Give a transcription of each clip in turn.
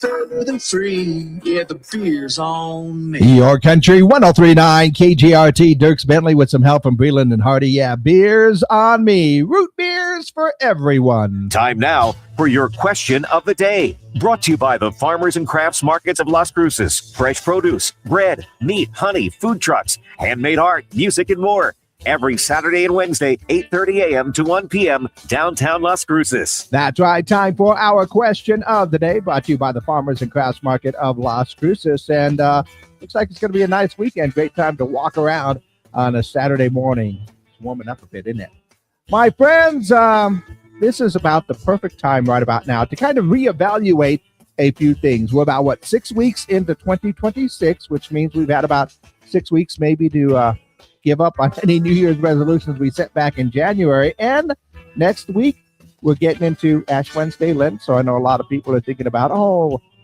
Further free, yeah, the beer's on me. Your Country 1039 KGRT. Dirks Bentley with some help from Breland and Hardy. Yeah, beers on me. Root beers for everyone. Time now for your question of the day. Brought to you by the Farmers and Crafts Markets of Las Cruces. Fresh produce, bread, meat, honey, food trucks, handmade art, music, and more. Every Saturday and Wednesday, 8:30 a.m. to 1 p.m., downtown Las Cruces. That's right. Time for our question of the day, brought to you by the Farmers and Crafts Market of Las Cruces. And looks like it's going to be a nice weekend. Great time to walk around on a Saturday morning. It's warming up a bit, isn't it? My friends, this is about the perfect time right about now to kind of reevaluate a few things. We're about, 6 weeks into 2026, which means we've had about 6 weeks maybe to give up on any New Year's resolutions we set back in January. And next week, we're getting into Ash Wednesday, Lent. So I know a lot of people are thinking about,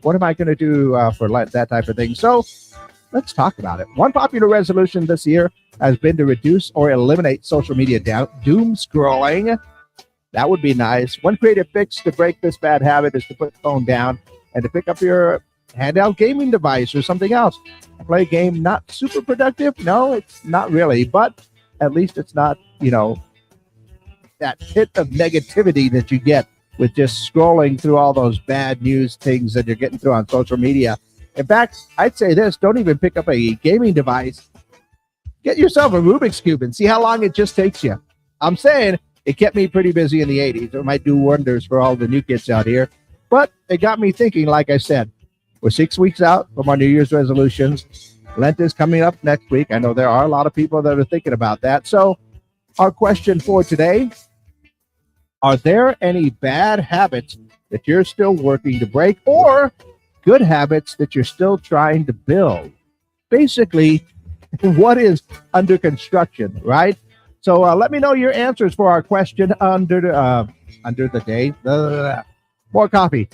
what am I going to do for Lent, that type of thing. So let's talk about it. One popular resolution this year has been to reduce or eliminate social media doom scrolling. That would be nice. One creative fix to break this bad habit is to put the phone down and to pick up your handheld gaming device or something else. Play a game not super productive? No, it's not really, but at least it's not, that hit of negativity that you get with just scrolling through all those bad news things that you're getting through on social media. In fact, I'd say this, don't even pick up a gaming device. Get yourself a Rubik's Cube and see how long it just takes you. I'm saying it kept me pretty busy in the 80s. It might do wonders for all the new kids out here, but it got me thinking, like I said. We're 6 weeks out from our New Year's resolutions. Lent is coming up next week. I know there are a lot of people that are thinking about that. So our question for today, are there any bad habits that you're still working to break or good habits that you're still trying to build? Basically, what is under construction, right? So let me know your answers for our question under the day. More coffee.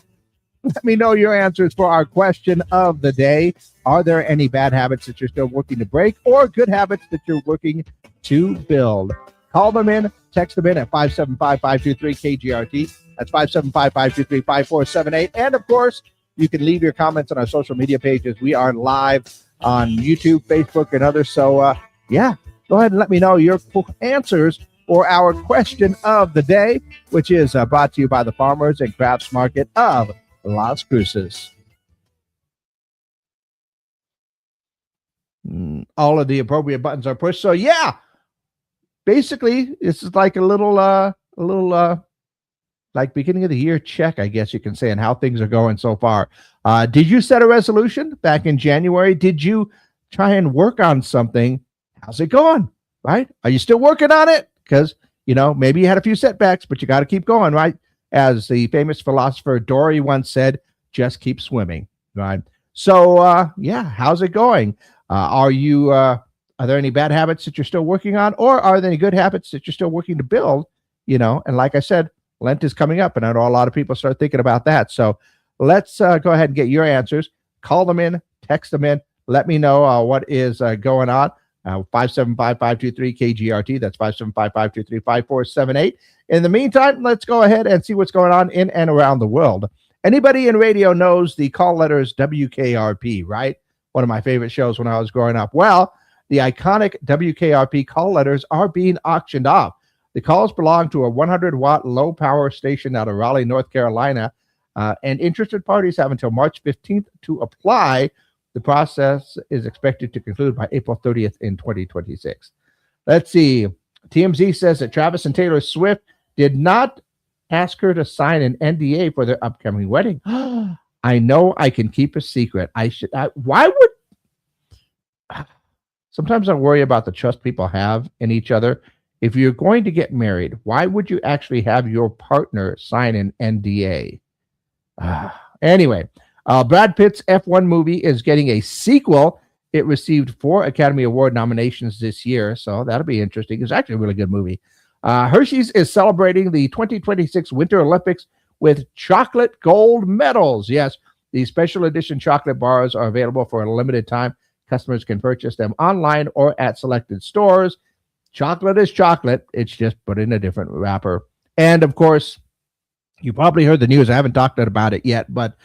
Let me know your answers for our question of the day. Are there any bad habits that you're still working to break or good habits that you're working to build? Call them in, text them in at 575-523-KGRT. That's 575-523-5478. And, of course, you can leave your comments on our social media pages. We are live on YouTube, Facebook, and others. So, go ahead and let me know your answers for our question of the day, which is brought to you by the Farmers and Crafts Market of Las Cruces. All of the appropriate buttons are pushed. So basically this is like a little like beginning of the year check, I guess you can say, and how things are going so far. Did you set a resolution back in January? Did you try and work on something? How's it going? Right? Are you still working on it? Because, maybe you had a few setbacks, but you got to keep going, right? As the famous philosopher Dory once said, just keep swimming, right? So, how's it going? Are there any bad habits that you're still working on, or are there any good habits that you're still working to build? And like I said, Lent is coming up, and I know a lot of people start thinking about that. So let's go ahead and get your answers. Call them in, text them in. Let me know what is going on. 575-523-KGRT. That's 575-523-5478. In the meantime, let's go ahead and see what's going on in and around the world. Anybody in radio knows the call letters WKRP, right? One of my favorite shows when I was growing up. Well, the iconic WKRP call letters are being auctioned off. The calls belong to a 100-watt low-power station out of Raleigh, North Carolina, and interested parties have until March 15th to apply. The process is expected to conclude by April 30th in 2026. Let's see. TMZ says that Travis and Taylor Swift did not ask her to sign an NDA for their upcoming wedding. I know I can keep a secret. Sometimes I worry about the trust people have in each other. If you're going to get married, why would you actually have your partner sign an NDA? Anyway, Brad Pitt's F1 movie is getting a sequel. It received 4 Academy Award nominations this year, so that'll be interesting. It's actually a really good movie. Hershey's is celebrating the 2026 Winter Olympics with chocolate gold medals. Yes, these special edition chocolate bars are available for a limited time. Customers can purchase them online or at selected stores. Chocolate is chocolate. It's just put in a different wrapper. And, of course, you probably heard the news. I haven't talked about it yet, but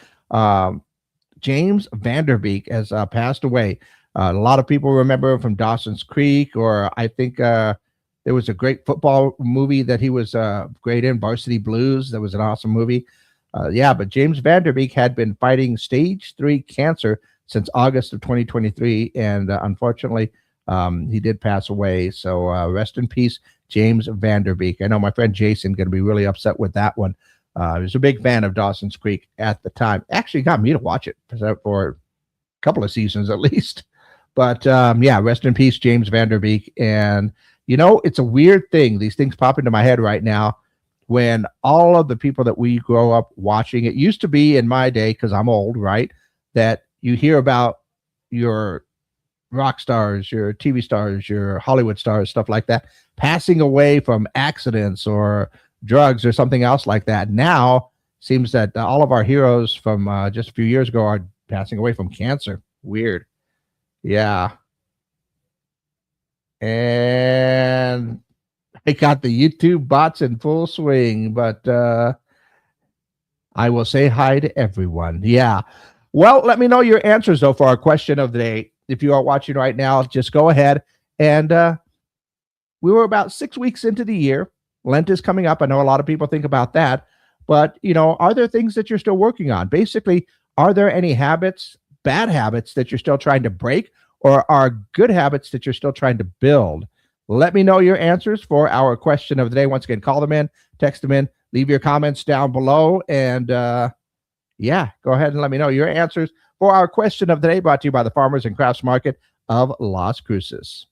James Vanderbeek has passed away. A lot of people remember him from Dawson's Creek, or I think there was a great football movie that he was great in, Varsity Blues. That was an awesome movie. But James Vanderbeek had been fighting stage 3 cancer since August of 2023, and unfortunately, he did pass away. So rest in peace, James Vanderbeek. I know my friend Jason going to be really upset with that one. He was a big fan of Dawson's Creek at the time. Actually got me to watch it for a couple of seasons at least. But rest in peace, James Vanderbeek. And, it's a weird thing. These things pop into my head right now when all of the people that we grow up watching, it used to be in my day, because I'm old, right, that you hear about your rock stars, your TV stars, your Hollywood stars, stuff like that, passing away from accidents or drugs or something else like that. Now, seems that all of our heroes from just a few years ago are passing away from cancer. Weird. Yeah. And I got the YouTube bots in full swing, but I will say hi to everyone. Yeah. Well, let me know your answers, though, for our question of the day. If you are watching right now, just go ahead. And we were about 6 weeks into the year. Lent is coming up. I know a lot of people think about that. But, are there things that you're still working on? Basically, are there any habits, bad habits, that you're still trying to break, or are good habits that you're still trying to build? Let me know your answers for our question of the day. Once again, call them in, text them in, leave your comments down below, and go ahead and let me know your answers for our question of the day, brought to you by the Farmers and Crafts Market of Las Cruces.